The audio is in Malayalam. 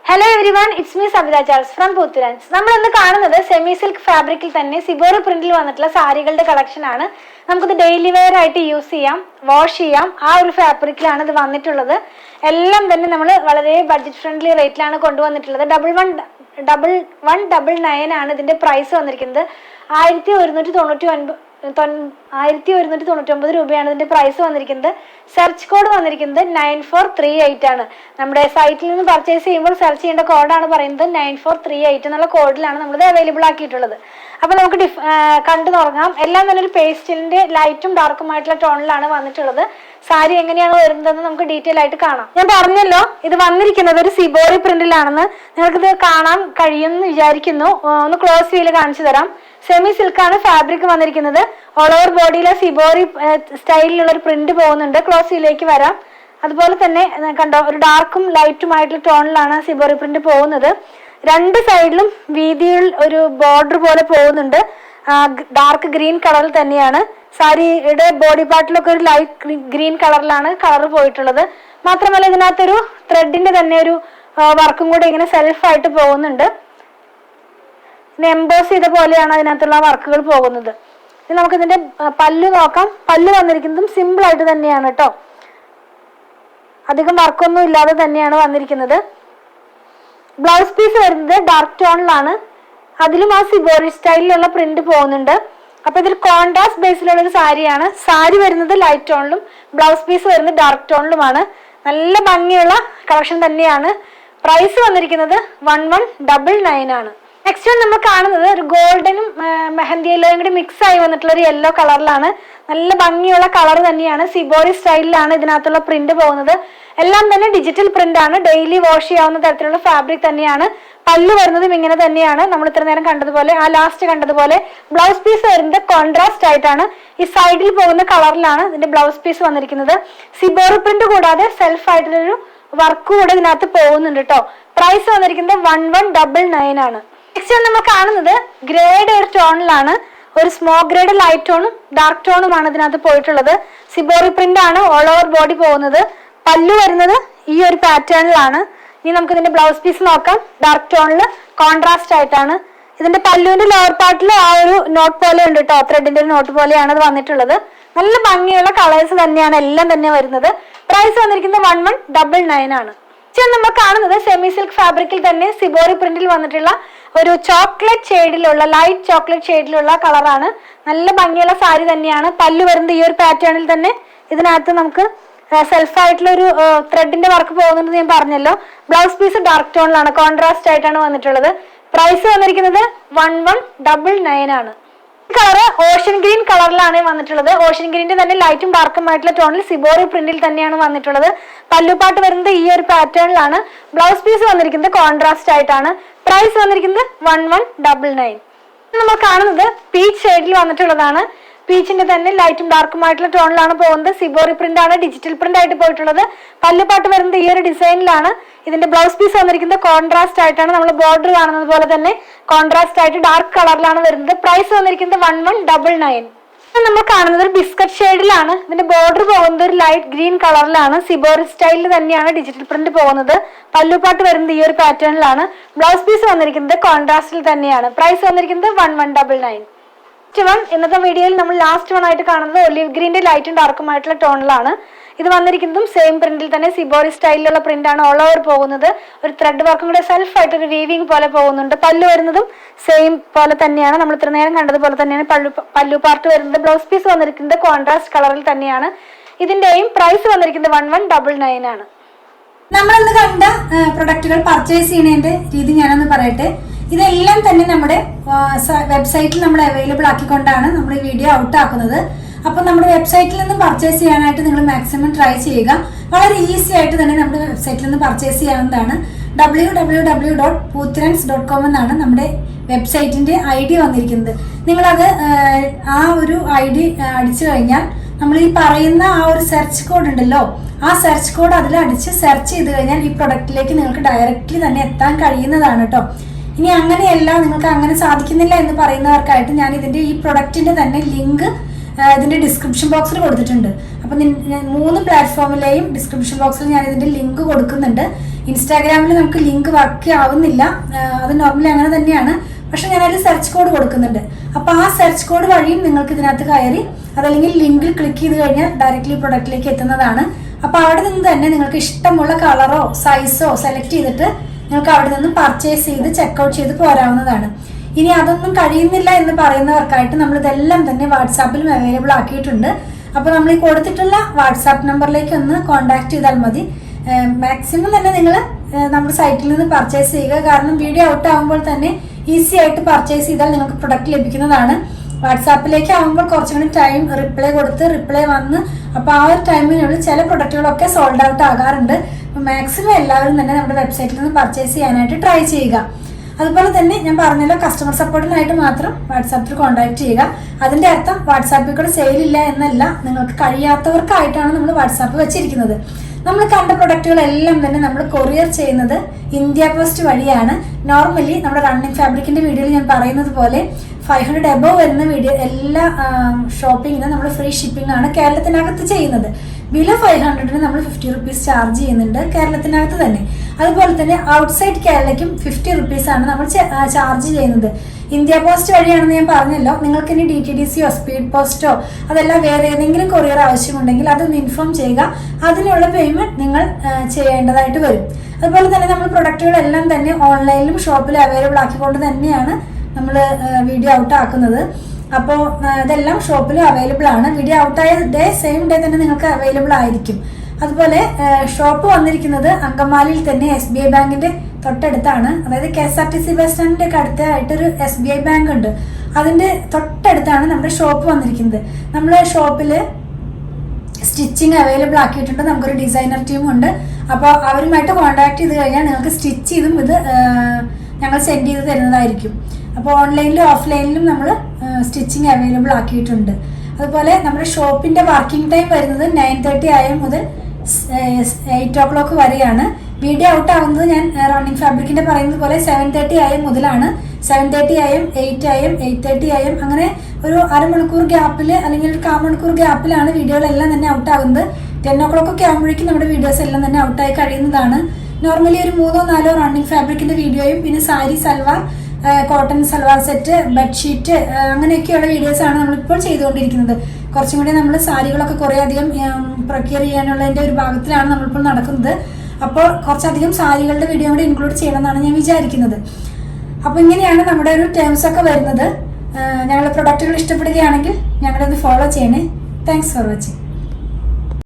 Hello everyone, it's me Sabita Charles from Poothurans. നമ്മൾ ഇന്ന് കാണുന്നത് സെമി സിൽക്ക് ഫാബ്രിക്കിൽ തന്നെ സിബോറി പ്രിന്റിൽ വന്നിട്ടുള്ള സാരികളുടെ കളക്ഷൻ ആണ്. നമുക്കിത് ഡെയിലി വെയർ ആയിട്ട് യൂസ് ചെയ്യാം, വാഷ് ചെയ്യാം. ആ ഒരു ഫാബ്രിക്കിലാണ് ഇത് വന്നിട്ടുള്ളത്. എല്ലാം തന്നെ നമ്മൾ വളരെ ബഡ്ജറ്റ് ഫ്രണ്ട്ലി റേറ്റിലാണ് കൊണ്ടുവന്നിട്ടുള്ളത്. 1199 ആണ് ഇതിന്റെ പ്രൈസ് വന്നിരിക്കുന്നത്. 1199 രൂപയാണ് ഇതിന്റെ പ്രൈസ് വന്നിരിക്കുന്നത്. സെർച്ച് കോഡ് വന്നിരിക്കുന്നത് 9438 ആണ്. നമ്മുടെ സൈറ്റിൽ നിന്ന് പർച്ചേസ് ചെയ്യുമ്പോൾ സെർച്ച് ചെയ്യേണ്ട കോഡാണ് പറയുന്നത് 9438 എന്നുള്ള കോഡിലാണ് നമ്മളിത് അവൈലബിൾ ആക്കിയിട്ടുള്ളത്. അപ്പൊ നമുക്ക് കണ്ടു തുടങ്ങാം. എല്ലാം തന്നെ ഒരു പേസ്റ്റലിന്റെ ലൈറ്റും ഡാർക്കുമായിട്ടുള്ള ടോണിലാണ് വന്നിട്ടുള്ളത്. സാരി എങ്ങനെയാണ് വരുന്നതെന്ന് നമുക്ക് ഡീറ്റെയിൽ ആയിട്ട് കാണാം. ഞാൻ പറഞ്ഞല്ലോ ഇത് വന്നിരിക്കുന്നത് ഒരു സിബോറി പ്രിന്റിലാണെന്ന്. നിങ്ങൾക്കിത് കാണാൻ കഴിയുമെന്ന് വിചാരിക്കുന്നു. ഒന്ന് ക്ലോസ് വ്യൂല് കാണിച്ചു തരാം. സെമി സിൽക്കാണ് ഫാബ്രിക് വന്നിരിക്കുന്നത്. ഓൾ ഓവർ ബോഡിയിലെ സിബോറി സ്റ്റൈലിലുള്ള ഒരു പ്രിന്റ് പോകുന്നുണ്ട്. ക്ലോസ് വ്യൂയിലേക്ക് വരാം. അതുപോലെ തന്നെ കണ്ടോ, ഒരു ഡാർക്കും ലൈറ്റുമായിട്ടുള്ള ടോണിലാണ് സിബോറി പ്രിന്റ് പോകുന്നത്. രണ്ട് സൈഡിലും വീതിയിൽ ഒരു ബോർഡർ പോലെ പോകുന്നുണ്ട്. ഡാർക്ക് ഗ്രീൻ കളറിൽ തന്നെയാണ്. സാരിയുടെ ബോഡി പാർട്ടിലൊക്കെ ഒരു ലൈറ്റ് ഗ്രീൻ കളറിലാണ് കളർ പോയിട്ടുള്ളത്. മാത്രമല്ല ഇതിനകത്തൊരു ത്രെഡിന്റെ തന്നെ ഒരു വർക്കും കൂടെ ഇങ്ങനെ സെൽഫായിട്ട് പോകുന്നുണ്ട്. എംബോസ് ചെയ്ത പോലെയാണ് അതിനകത്തുള്ള വർക്കുകൾ പോകുന്നത്. ഇനി നമുക്കിതിന്റെ പല്ല് നോക്കാം. പല്ല് വന്നിരിക്കുന്നതും സിമ്പിൾ ആയിട്ട് തന്നെയാണ് കേട്ടോ. അധികം വർക്കൊന്നും ഇല്ലാതെ തന്നെയാണ് വന്നിരിക്കുന്നത്. ബ്ലൗസ് പീസ് വരുന്നത് ഡാർക്ക് ടോണിലാണ്. അതിലും ആ സിബോറി സ്റ്റൈലിലുള്ള പ്രിന്റ് പോകുന്നുണ്ട്. അപ്പൊ ഇതിൽ കോൺട്രാസ്റ്റ് ബേസിലുള്ള ഒരു സാരിയാണ്. സാരി വരുന്നത് ലൈറ്റ് ടോണിലും ബ്ലൗസ് പീസ് വരുന്നത് ഡാർക്ക് ടോണിലുമാണ്. നല്ല ഭംഗിയുള്ള കളക്ഷൻ തന്നെയാണ്. പ്രൈസ് വന്നിരിക്കുന്നത് 1199 ആണ്. നെക്സ്റ്റ് നമ്മൾ കാണുന്നത് ഒരു ഗോൾഡനും മെഹന്തി യെല്ലോയും കൂടി മിക്സ് ആയി വന്നിട്ടുള്ള ഒരു യെല്ലോ കളറിലാണ്. നല്ല ഭംഗിയുള്ള കളർ തന്നെയാണ്. സിബോറി സ്റ്റൈലിലാണ് ഇതിനകത്തുള്ള പ്രിന്റ് പോകുന്നത്. എല്ലാം തന്നെ ഡിജിറ്റൽ പ്രിന്റ് ആണ്. ഡെയിലി വാഷ് ചെയ്യാവുന്ന തരത്തിലുള്ള ഫാബ്രിക് തന്നെയാണ്. പല്ല് വരുന്നതും ഇങ്ങനെ തന്നെയാണ്. നമ്മൾ ഇത്ര നേരം കണ്ടതുപോലെ, ലാസ്റ്റ് കണ്ടതുപോലെ ബ്ലൗസ് പീസ് വരുന്നത് കോൺട്രാസ്റ്റ് ആയിട്ടാണ്. ഈ സൈഡിൽ പോകുന്ന കളറിലാണ് ഇതിന്റെ ബ്ലൗസ് പീസ് വന്നിരിക്കുന്നത്. സിബോറി പ്രിന്റ് കൂടാതെ സെൽഫ് ആയിട്ടുള്ളൊരു വർക്ക് കൂടെ ഇതിനകത്ത് പോകുന്നുണ്ട് കേട്ടോ. പ്രൈസ് വന്നിരിക്കുന്നത് 1199 ആണ്. നെക്സ്റ്റ് നമ്മൾ കാണുന്നത് ഗ്രേഡ് ഒരു ടോണിലാണ്. ഒരു സ്മോക്ക് ഗ്രേഡ് ലൈറ്റ് ടോണും ഡാർക്ക് ടോണുമാണ് ഇതിനകത്ത് പോയിട്ടുള്ളത്. സിബോറി പ്രിന്റ് ആണ് ഓൾ ഓവർ ബോഡി പോകുന്നത്. പല്ലു വരുന്നത് ഈ ഒരു പാറ്റേണിലാണ്. ഇനി നമുക്ക് ഇതിന്റെ ബ്ലൗസ് പീസ് നോക്കാം. ഡാർക്ക് ടോണിൽ കോൺട്രാസ്റ്റ് ആയിട്ടാണ്. ഇതിന്റെ പല്ലുവിന്റെ ലോവർ പാർട്ടിൽ ആ ഒരു നോട്ട് പോലെ ഉണ്ട് കേട്ടോ. ത്രെഡിന്റെ ഒരു നോട്ട് പോലെയാണ് ഇത് വന്നിട്ടുള്ളത്. നല്ല ഭംഗിയുള്ള കളേഴ്സ് തന്നെയാണ് എല്ലാം തന്നെ വരുന്നത്. പ്രൈസ് വന്നിരിക്കുന്നത് 1199 ആണ്. നമ്മൾ കാണുന്നത് സെമി സിൽക്ക് ഫാബ്രിക്കിൽ തന്നെ സിബോറി പ്രിന്റിൽ വന്നിട്ടുള്ള ഒരു ചോക്ലേറ്റ് ഷെയ്ഡിലുള്ള ലൈറ്റ് ചോക്ലേറ്റ് ഷെയ്ഡിലുള്ള കളറാണ്. നല്ല ഭംഗിയുള്ള സാരി തന്നെയാണ്. പല്ലു വരുന്നത് ഈ ഒരു പാറ്റേണിൽ തന്നെ. ഇതിനകത്ത് നമുക്ക് സെൽഫായിട്ടുള്ള ഒരു ത്രെഡിന്റെ വർക്ക് പോകുന്നുണ്ടെന്ന് ഞാൻ പറഞ്ഞല്ലോ. ബ്ലൗസ് പീസ് ഡാർക്ക് ടോണിലാണ്, കോൺട്രാസ്റ്റ് ആയിട്ടാണ് വന്നിട്ടുള്ളത്. പ്രൈസ് വന്നിരിക്കുന്നത് 1199 ആണ്. കളറ് ഓഷ്യൻ ഗ്രീൻ കളറിലാണ് വന്നിട്ടുള്ളത്. ഓഷ്യൻ ഗ്രീനിന്റെ തന്നെ ലൈറ്റും ഡാർക്കും ആയിട്ടുള്ള ടോണിൽ സിബോറി പ്രിന്റിൽ തന്നെയാണ് വന്നിട്ടുള്ളത്. പല്ലുപാട്ട് വരുന്നത് ഈ ഒരു പാറ്റേണിലാണ്. ബ്ലൗസ് പീസ് വന്നിരിക്കുന്നത് കോൺട്രാസ്റ്റ് ആയിട്ടാണ്. പ്രൈസ് വന്നിരിക്കുന്നത് 1199. നമ്മൾ കാണുന്നത് പീച്ച് ഷെയ്ഡിൽ വന്നിട്ടുള്ളതാണ്. പീച്ചിന്റെ തന്നെ ലൈറ്റും ഡാർക്കുമായിട്ടുള്ള ടോണിലാണ് പോകുന്നത്. സിബോറി പ്രിന്റ് ആണ്, ഡിജിറ്റൽ പ്രിന്റ് ആയിട്ട് പോയിട്ടുള്ളത്. പല്ലുപാട്ട് വരുന്നത് ഈ ഒരു ഡിസൈനിലാണ്. ഇതിന്റെ ബ്ലൗസ് പീസ് വന്നിരിക്കുന്നത് കോൺട്രാസ്റ്റ് ആയിട്ടാണ്. നമ്മൾ ബോർഡർ കാണുന്നത് പോലെ തന്നെ കോൺട്രാസ്റ്റ് ആയിട്ട് ഡാർക്ക് കളറിലാണ് വരുന്നത്. പ്രൈസ് വന്നിരിക്കുന്നത് 1199. നമ്മൾ കാണുന്നത് ഒരു ബിസ്ക്കറ്റ് ഷെയ്ഡിലാണ്. ഇതിന്റെ ബോർഡർ പോകുന്നത് ഒരു ലൈറ്റ് ഗ്രീൻ കളറിലാണ്. സിബോറി സ്റ്റൈലിൽ തന്നെയാണ് ഡിജിറ്റൽ പ്രിന്റ് പോകുന്നത്. പല്ലുപാട്ട് വരുന്നത് ഈ ഒരു പാറ്റേണിലാണ്. ബ്ലൗസ് പീസ് വന്നിരിക്കുന്നത് കോൺട്രാസ്റ്റിൽ തന്നെയാണ്. പ്രൈസ് വന്നിരിക്കുന്നത് 1199. ഇന്നത്തെ വീഡിയോയിൽ നമ്മൾ ലാസ്റ്റ് വൺ ആയിട്ട് കാണുന്നത് ഒലിവ് ഗ്രീന്റെ ലൈറ്റും ഡാർക്കുമായിട്ടുള്ള ടോണിലാണ്. ഇത് വന്നിരിക്കുന്നതും സെയിം പ്രിന്റിൽ തന്നെ സിബോറി സ്റ്റൈലിലുള്ള പ്രിന്റ് ആണ് ഓൾ ഓവർ പോകുന്നത്. ഒരു ത്രെഡ് വർക്കും കൂടെ സെൽഫ് ആയിട്ട് ഒരു വീവിംഗ് പോലെ പോകുന്നുണ്ട്. പല്ലു വരുന്നതും സെയിം പോലെ തന്നെയാണ്. നമ്മൾ ഇത്ര നേരം കണ്ടതുപോലെ തന്നെയാണ് പല്ലു പാർട്ട് വരുന്നത്. ബ്ലൗസ് പീസ് വന്നിരിക്കുന്നത് കോൺട്രാസ്റ്റ് കളറിൽ തന്നെയാണ്. ഇതിന്റെയും പ്രൈസ് വന്നിരിക്കുന്നത് 1199 ആണ്. നമ്മളിന്ന് കണ്ട പ്രൊഡക്റ്റുകൾ പർച്ചേസ് ചെയ്യുന്നതിന്റെ രീതി ഞാനൊന്ന് പറയട്ടെ. ഇതെല്ലാം തന്നെ നമ്മുടെ വെബ്സൈറ്റിൽ നമ്മൾ അവൈലബിൾ ആക്കിക്കൊണ്ടാണ് നമ്മൾ ഈ വീഡിയോ ഔട്ട് ആക്കുന്നത്. അപ്പോൾ നമ്മുടെ വെബ്സൈറ്റിൽ നിന്ന് പർച്ചേസ് ചെയ്യാനായിട്ട് നിങ്ങൾ മാക്സിമം ട്രൈ ചെയ്യുക. വളരെ ഈസി ആയിട്ട് തന്നെ നമ്മുടെ വെബ്സൈറ്റിൽ നിന്ന് പർച്ചേസ് ചെയ്യാവുന്നതാണ്. www.poothurans.com എന്നാണ് നമ്മുടെ വെബ്സൈറ്റിന്റെ ID വന്നിരിക്കുന്നത്. നിങ്ങളത് ആ ഒരു ID അടിച്ചു കഴിഞ്ഞാൽ നമ്മൾ ഈ പറയുന്ന ആ ഒരു സെർച്ച് കോഡ് ഉണ്ടല്ലോ, ആ സെർച്ച് കോഡ് അതിൽ അടിച്ച് സെർച്ച് ചെയ്ത് കഴിഞ്ഞാൽ ഈ പ്രൊഡക്റ്റിലേക്ക് നിങ്ങൾക്ക് ഡയറക്റ്റ്ലി തന്നെ എത്താൻ കഴിയുന്നതാണ് കേട്ടോ. ഇനി അങ്ങനെയല്ല, നിങ്ങൾക്ക് അങ്ങനെ സാധിക്കുന്നില്ല എന്ന് പറയുന്നവർക്കായിട്ട് ഞാൻ ഇതിന്റെ ഈ പ്രൊഡക്റ്റിന്റെ തന്നെ ലിങ്ക് ഇതിന്റെ ഡിസ്ക്രിപ്ഷൻ ബോക്സിൽ കൊടുത്തിട്ടുണ്ട്. അപ്പം 3 പ്ലാറ്റ്ഫോമിലെയും ഡിസ്ക്രിപ്ഷൻ ബോക്സിൽ ഞാൻ ഇതിൻ്റെ ലിങ്ക് കൊടുക്കുന്നുണ്ട്. ഇൻസ്റ്റാഗ്രാമിൽ നമുക്ക് ലിങ്ക് വർക്ക് ആവുന്നില്ല, അത് നോർമലി അങ്ങനെ തന്നെയാണ്. പക്ഷെ ഞാനതിൽ സെർച്ച് കോഡ് കൊടുക്കുന്നുണ്ട്. അപ്പോൾ ആ സെർച്ച് കോഡ് വഴിയും നിങ്ങൾക്ക് ഇതിനകത്ത് കയറി അതല്ലെങ്കിൽ ലിങ്കിൽ ക്ലിക്ക് ചെയ്ത് കഴിഞ്ഞാൽ ഡയറക്റ്റ്ലി പ്രൊഡക്റ്റിലേക്ക് എത്തുന്നതാണ്. അപ്പോൾ അവിടെ നിന്ന് തന്നെ നിങ്ങൾക്ക് ഇഷ്ടമുള്ള കളറോ സൈസോ സെലക്ട് ചെയ്തിട്ട് നിങ്ങൾക്ക് അവിടെ നിന്ന് പർച്ചേസ് ചെയ്ത് ചെക്കൗട്ട് ചെയ്ത് പോരാവുന്നതാണ്. ഇനി അതൊന്നും കഴിയുന്നില്ല എന്ന് പറയുന്നവർക്കായിട്ട് നമ്മൾ ഇതെല്ലാം തന്നെ വാട്സാപ്പിലും അവൈലബിൾ ആക്കിയിട്ടുണ്ട്. അപ്പോൾ നമ്മൾ ഈ കൊടുത്തിട്ടുള്ള വാട്സാപ്പ് നമ്പറിലേക്ക് ഒന്ന് കോൺടാക്ട് ചെയ്താൽ മതി. മാക്സിമം തന്നെ നിങ്ങൾ നമ്മുടെ സൈറ്റിൽ നിന്ന് പർച്ചേസ് ചെയ്യുക. കാരണം വീഡിയോ ഔട്ട് ആകുമ്പോൾ തന്നെ ഈസി ആയിട്ട് പർച്ചേസ് ചെയ്താൽ നിങ്ങൾക്ക് പ്രൊഡക്റ്റ് ലഭിക്കുന്നതാണ്. വാട്സാപ്പിലേക്ക് ആകുമ്പോൾ കുറച്ചും കൂടി ടൈം റിപ്ലൈ വന്ന് അപ്പോൾ ആ ഒരു ടൈമിനുള്ളിൽ ചില പ്രൊഡക്റ്റുകളൊക്കെ സോൾഡ് ഔട്ട് ആകാറുണ്ട്. അപ്പോൾ മാക്സിമം എല്ലാവരും തന്നെ നമ്മുടെ വെബ്സൈറ്റിൽ നിന്ന് പർച്ചേസ് ചെയ്യാനായിട്ട് ട്രൈ ചെയ്യുക. അതുപോലെ തന്നെ ഞാൻ പറഞ്ഞല്ലോ, കസ്റ്റമർ സപ്പോർട്ടിനായിട്ട് മാത്രം വാട്സാപ്പിൽ കോൺടാക്ട് ചെയ്യുക. അതിൻ്റെ അർത്ഥം വാട്സാപ്പിൽ കൂടെ സെയിലില്ല എന്നല്ല, നിങ്ങൾക്ക് കഴിയാത്തവർക്കായിട്ടാണ് നമ്മൾ വാട്സാപ്പ് വെച്ചിരിക്കുന്നത്. നമ്മൾ കണ്ട പ്രൊഡക്റ്റുകളെല്ലാം തന്നെ നമ്മൾ കൊറിയർ ചെയ്യുന്നത് ഇന്ത്യ പോസ്റ്റ് വഴിയാണ്. നോർമലി നമ്മുടെ റണ്ണിങ് ഫാബ്രിക്കിൻ്റെ വീഡിയോയിൽ ഞാൻ പറയുന്നത് പോലെ 500 എബോവ് വരുന്ന വീഡിയോ എല്ലാ ഷോപ്പിങ്ങിനും നമ്മൾ ഫ്രീ ഷിപ്പിംഗ് ആണ് കേരളത്തിനകത്ത് ചെയ്യുന്നത്. ബിലോ 500 നമ്മൾ 50 റുപ്പീസ് ചാർജ് ചെയ്യുന്നുണ്ട് കേരളത്തിനകത്ത് തന്നെ. അതുപോലെ തന്നെ ഔട്ട്സൈഡ് കേരളയ്ക്കും 50 റുപ്പീസ് ആണ് നമ്മൾ ചാർജ് ചെയ്യുന്നത്. ഇന്ത്യ പോസ്റ്റ് വഴിയാണെന്ന് ഞാൻ പറഞ്ഞല്ലോ. നിങ്ങൾക്ക് ഇനി DTDCയോ സ്പീഡ് പോസ്റ്റോ അതല്ല വേറെ ഏതെങ്കിലും കൊറിയർ ആവശ്യമുണ്ടെങ്കിൽ അതൊന്ന് ഇൻഫോം ചെയ്യുക. അതിനുള്ള പേയ്മെന്റ് നിങ്ങൾ ചെയ്യേണ്ടതായിട്ട് വരും. അതുപോലെ തന്നെ നമ്മൾ പ്രൊഡക്റ്റുകളെല്ലാം തന്നെ ഓൺലൈനിലും ഷോപ്പിലും അവൈലബിൾ ആക്കിക്കൊണ്ട് തന്നെയാണ് നമ്മൾ വീഡിയോ ഔട്ട് ആക്കുന്നത്. അപ്പോൾ ഇതെല്ലാം ഷോപ്പിലും അവൈലബിൾ ആണ്. വീഡിയോ ഔട്ടായ സെയിം ഡേ തന്നെ നിങ്ങൾക്ക് അവൈലബിൾ ആയിരിക്കും. അതുപോലെ ഷോപ്പ് വന്നിരിക്കുന്നത് അങ്കമാലിയിൽ തന്നെ SBI ബാങ്കിന്റെ തൊട്ടടുത്താണ്. അതായത് KSRTC ബസ് സ്റ്റാൻഡിന്റെ ഒക്കെ അടുത്തായിട്ടൊരു SBI ബാങ്ക് ഉണ്ട്. അതിന്റെ തൊട്ടടുത്താണ് നമ്മുടെ ഷോപ്പ് വന്നിരിക്കുന്നത്. നമ്മുടെ ഷോപ്പിൽ സ്റ്റിച്ചിങ് അവൈലബിൾ ആക്കിയിട്ടുണ്ട്. നമുക്കൊരു ഡിസൈനർ ടീമുണ്ട്. അപ്പോൾ അവരുമായിട്ട് കോൺടാക്ട് ചെയ്ത് കഴിഞ്ഞാൽ നിങ്ങൾക്ക് സ്റ്റിച്ച് ചെയ്തും ഇത് ഞങ്ങൾ സെൻഡ് ചെയ്ത് തരുന്നതായിരിക്കും. അപ്പോൾ ഓൺലൈനിലും ഓഫ്ലൈനിലും നമ്മൾ സ്റ്റിച്ചിങ് അവൈലബിൾ ആക്കിയിട്ടുണ്ട്. അതുപോലെ നമ്മുടെ ഷോപ്പിന്റെ വർക്കിംഗ് ടൈം വരുന്നത് 9:30 AM മുതൽ 8 o'clock വരെയാണ്. വീഡിയോ ഔട്ട് ആവുന്നത് ഞാൻ റണ്ണിങ് ഫാബ്രിക്കിന്റെ പറയുന്നത് പോലെ 7:30 AM മുതലാണ്. 7:30 AM, 8 AM, 8:30 AM അങ്ങനെ ഒരു അരമണിക്കൂർ ഗ്യാപ്പിൽ അല്ലെങ്കിൽ ഒരു 1/4 മണിക്കൂർ ഗ്യാപ്പിലാണ് വീഡിയോകളെല്ലാം തന്നെ ഔട്ട് ആകുന്നത്. 10 o'clock ഒക്കെ ആകുമ്പോഴേക്കും നമ്മുടെ വീഡിയോസ് എല്ലാം തന്നെ ഔട്ടായി കഴിയുന്നതാണ്. നോർമലി ഒരു 3-4 റണ്ണിങ് ഫാബ്രിക്കിന്റെ വീഡിയോയും പിന്നെ sari, salwar, cotton salwar set, bedsheet അങ്ങനെയൊക്കെയുള്ള വീഡിയോസാണ് നമ്മളിപ്പോൾ ചെയ്തുകൊണ്ടിരിക്കുന്നത്. കുറച്ചും കൂടി നമ്മൾ സാരികളൊക്കെ കുറേ അധികം പ്രൊക്യൂർ ചെയ്യാനുള്ളതിൻ്റെ ഒരു ഭാഗത്തിലാണ് നമ്മളിപ്പോൾ നടക്കുന്നത്. അപ്പോൾ കുറച്ചധികം സാരികളുടെ വീഡിയോ കൂടി ഇൻക്ലൂഡ് ചെയ്യണമെന്നാണ് ഞാൻ വിചാരിക്കുന്നത്. അപ്പോൾ ഇങ്ങനെയാണ് നമ്മുടെ ഒരു ടേംസ് ഒക്കെ വരുന്നത്. ഞങ്ങളുടെ പ്രൊഡക്റ്റുകൾ ഇഷ്ടപ്പെടുകയാണെങ്കിൽ ഞങ്ങളൊന്ന് ഫോളോ ചെയ്യണേ. Thanks for watching.